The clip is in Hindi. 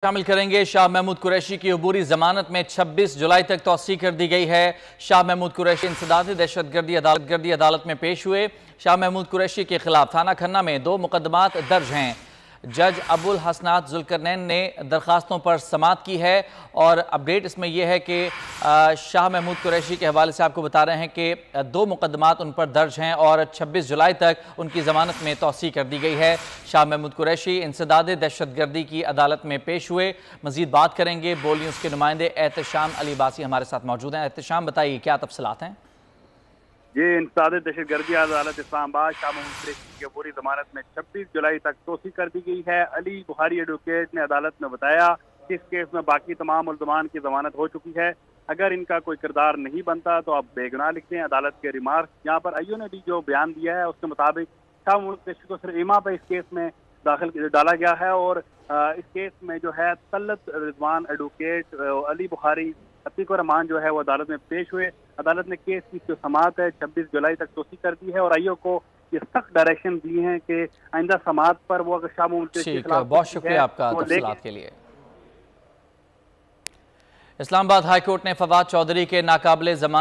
शामिल करेंगे। शाह महमूद कुरैशी की अबूरी जमानत में 26 जुलाई तक तौसी कर दी गई है। शाह महमूद कुरैशी इंसदादी दहशतगर्दी अदालत में पेश हुए। शाह महमूद कुरैशी के खिलाफ थाना खन्ना में 2 मुकदमात दर्ज हैं। जज अबुल हसनात जुल्करनैन ने दरखास्तों पर समाअत की है और अपडेट इसमें यह है कि शाह महमूद कुरैशी के हवाले से आपको बता रहे हैं कि 2 मुकदमात उन पर दर्ज हैं और 26 जुलाई तक उनकी ज़मानत में तौसी कर दी गई है। शाह महमूद कुरैशी इंसदाद दहशतगर्दी की अदालत में पेश हुए। मजीद बात करेंगे। बोल न्यूज़ के नुमाइंदे एहतशाम अली बासी हमारे साथ मौजूद हैं। एहतशाम, बताइए क्या तफसीलात हैं? ये इंसदाद दहशतगर्दी अदालत इस्लामाबाद शाह महमूद कुरैशी की पूरी जमानत में 26 जुलाई तक तोसी कर दी गई है। अली बुखारी एडवोकेट ने अदालत में बताया कि इस केस में बाकी तमाम मुल्ज़मान की जमानत हो चुकी है। अगर इनका कोई किरदार नहीं बनता तो आप बेगुनाह लिखते हैं। अदालत के रिमार्क यहाँ पर आईओ ने भी जो बयान दिया है उसके मुताबिक शाह महमूद कुरैशी को सिर्फ इमा पर इस केस में दाखिल डाला गया है और इस केस में जो है तलत रिजवान एडवोकेट अली बुखारी अतीक रहमान जो है वो अदालत में पेश हुए। अदालत ने केस की जो समाअत है 26 जुलाई तक तोसी कर दी है और आईओ को ये सख्त डायरेक्शन दी है कि आइंदा समाअत पर वो अगर शाह महमूद कुरैशी के खिलाफ बहुत शुक्रिया आपका तफसीलात के लिए। इस्लामाबाद हाई कोर्ट ने फवाद चौधरी के नाकाबिले जमानत